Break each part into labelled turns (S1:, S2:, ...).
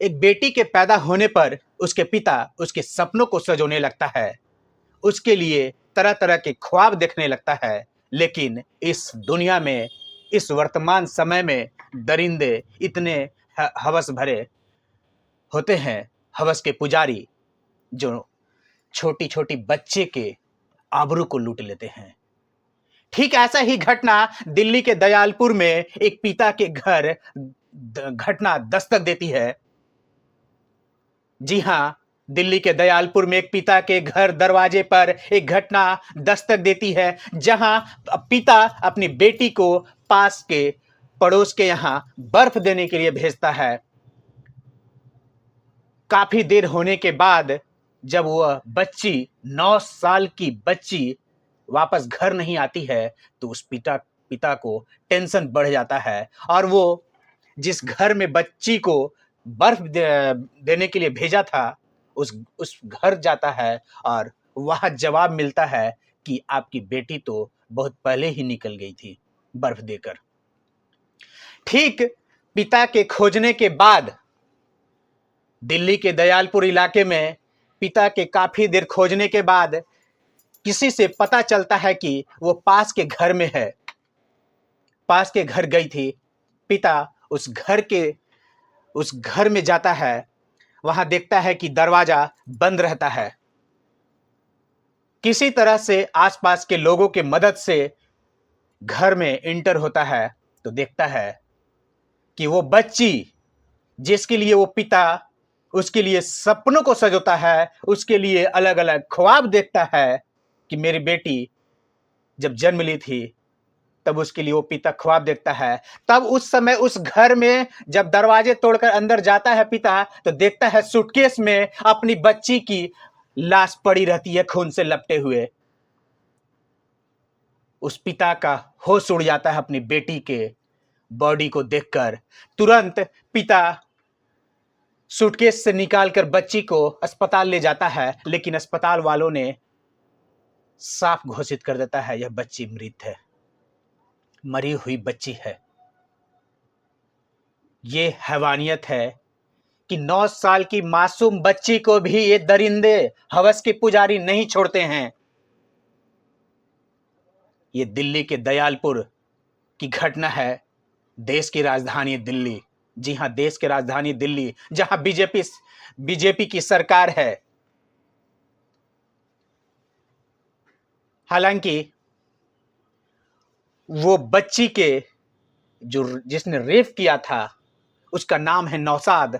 S1: एक बेटी के पैदा होने पर उसके पिता उसके सपनों को संजोने लगता है, उसके लिए तरह तरह के ख्वाब देखने लगता है। लेकिन इस दुनिया में, इस वर्तमान समय में दरिंदे इतने हवस भरे होते हैं, हवस के पुजारी, जो छोटी छोटी बच्चे के आबरू को लूट लेते हैं। ठीक ऐसा ही घटना दिल्ली के दयालपुर में एक पिता के घर घटना दस्तक देती है। जी हां, दिल्ली के दयालपुर में एक पिता के घर दरवाजे पर एक घटना दस्तक देती है, जहां पिता अपनी बेटी को पास के पड़ोस के यहां बर्फ देने के लिए भेजता है। काफी देर होने के बाद जब वह बच्ची, 9 साल की बच्ची वापस घर नहीं आती है, तो उस पिता को टेंशन बढ़ जाता है और वो जिस घर में बच्ची को बर्फ देने के लिए भेजा था, उस घर जाता है और वहां जवाब मिलता है कि आपकी बेटी तो बहुत पहले ही निकल गई थी बर्फ देकर। ठीक पिता के खोजने के बाद दिल्ली के दयालपुर इलाके में पिता के काफी देर खोजने के बाद किसी से पता चलता है कि वो पास के घर में है। पास के घर गई थी। पिता उस घर में जाता है। वहां देखता है कि दरवाजा बंद रहता है। किसी तरह से आसपास के लोगों के मदद से घर में एंटर होता है तो देखता है कि वो बच्ची, जिसके लिए वो पिता उसके लिए सपनों को सजोता है, उसके लिए अलग अलग ख्वाब देखता है कि मेरी बेटी जब जन्म ली थी तब उसके लिए वो पिता ख्वाब देखता है। तब उस समय उस घर में जब दरवाजे तोड़कर अंदर जाता है पिता, तो देखता है सूटकेस में अपनी बच्ची की लाश पड़ी रहती है, खून से लपटे हुए। उस पिता का होश उड़ जाता है अपनी बेटी के बॉडी को देखकर। तुरंत पिता सूटकेस से निकालकर बच्ची को अस्पताल ले जाता है, लेकिन अस्पताल वालों ने साफ घोषित कर देता है यह बच्ची मृत है, मरी हुई बच्ची है। ये हैवानियत है कि 9 साल की मासूम बच्ची को भी ये दरिंदे हवस के पुजारी नहीं छोड़ते हैं। ये दिल्ली के दयालपुर की घटना है। देश की राजधानी दिल्ली, जी हां, देश की राजधानी दिल्ली, जहां बीजेपी की सरकार है। हालांकि वो बच्ची के जिसने रेप किया था उसका नाम है नौशाद।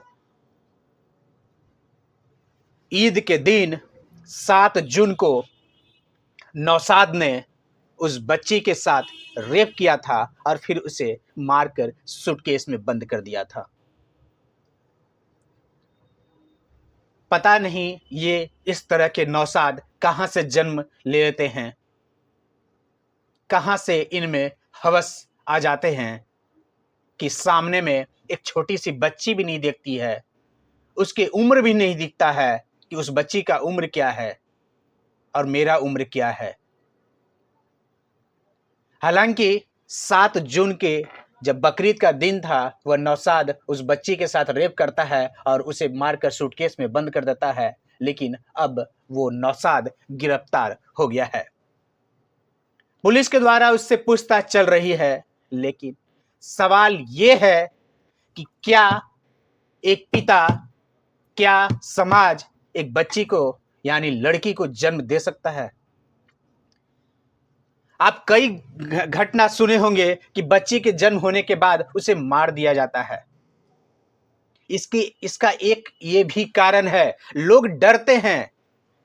S1: ईद के दिन 7 जून को नौशाद ने उस बच्ची के साथ रेप किया था और फिर उसे मारकर सूटकेस में बंद कर दिया था। पता नहीं ये इस तरह के नौशाद कहां से जन्म ले लेते हैं, कहां से इनमें हवस आ जाते हैं कि सामने में एक छोटी सी बच्ची भी नहीं देखती है, उसकी उम्र भी नहीं दिखता है कि उस बच्ची का उम्र क्या है और मेरा उम्र क्या है। हालांकि 7 जून के जब बकरीद का दिन था, वह नौशाद उस बच्ची के साथ रेप करता है और उसे मारकर सूटकेस में बंद कर देता है, लेकिन अब वो नौशाद गिरफ्तार हो गया है। पुलिस के द्वारा उससे पूछताछ चल रही है, लेकिन सवाल यह है कि क्या एक पिता, क्या समाज एक बच्ची को यानी लड़की को जन्म दे सकता है? आप कई घटना सुने होंगे कि बच्ची के जन्म होने के बाद उसे मार दिया जाता है। इसका एक ये भी कारण है, लोग डरते हैं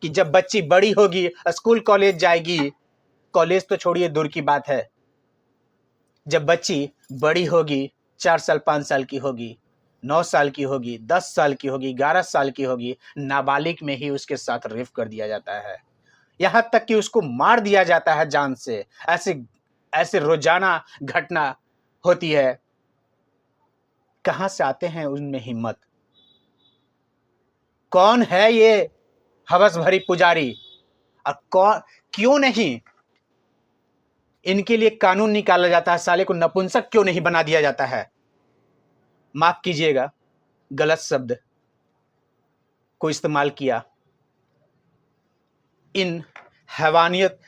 S1: कि जब बच्ची बड़ी होगी, स्कूल कॉलेज जाएगी, कॉलेज तो छोड़िए दूर की बात है, जब बच्ची बड़ी होगी, 4 साल 5 साल की होगी, 9 साल की होगी, 10 साल की होगी, 11 साल की होगी, नाबालिग में ही उसके साथ रेप कर दिया जाता है, यहां तक कि उसको मार दिया जाता है जान से। ऐसे रोजाना घटना होती है। कहां से आते हैं उनमें हिम्मत? कौन है ये हवस भरी पुजारी? और कौन, क्यों नहीं इनके लिए कानून निकाला जाता है? साले को नपुंसक क्यों नहीं बना दिया जाता है? माफ कीजिएगा, गलत शब्द को इस्तेमाल किया। इन हैवानियत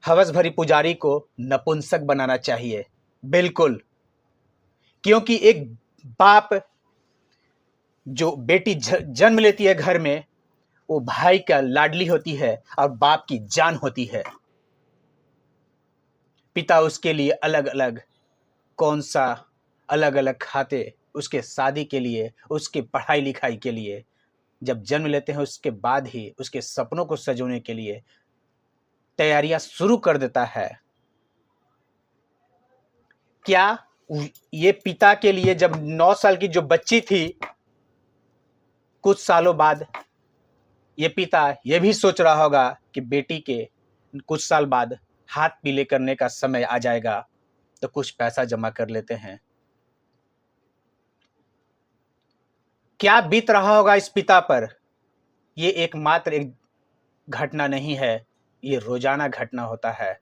S1: हवस भरी पुजारी को नपुंसक बनाना चाहिए, बिल्कुल। क्योंकि एक बाप जो बेटी जन्म लेती है घर में, वो भाई का लाडली होती है और बाप की जान होती है। पिता उसके लिए अलग अलग कौन सा अलग अलग खाते, उसके शादी के लिए, उसके पढ़ाई लिखाई के लिए, जब जन्म लेते हैं उसके बाद ही उसके सपनों को सजोने के लिए तैयारियां शुरू कर देता है। क्या ये पिता के लिए जब 9 साल की जो बच्ची थी, कुछ सालों बाद ये पिता ये भी सोच रहा होगा कि बेटी के कुछ साल बाद हाथ पीले करने का समय आ जाएगा, तो कुछ पैसा जमा कर लेते हैं। क्या बीत रहा होगा इस पिता पर? ये एकमात्र एक घटना नहीं है, ये रोजाना घटना होता है।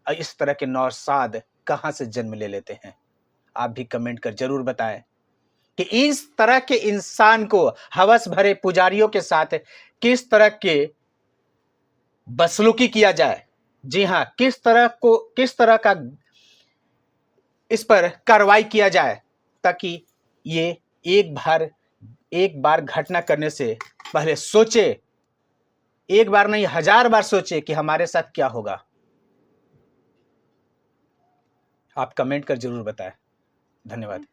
S1: और इस तरह के नौशाद कहां से जन्म ले लेते हैं? आप भी कमेंट कर जरूर बताएं कि इस तरह के इंसान को हवस भरे पुजारियों के साथ किस तरह के बसलूकी किया जाए। जी हां, किस तरह का इस पर कार्रवाई किया जाए, ताकि ये एक बार घटना करने से पहले सोचे, एक बार नहीं 1000 बार सोचे कि हमारे साथ क्या होगा। आप कमेंट कर जरूर बताएं। धन्यवाद।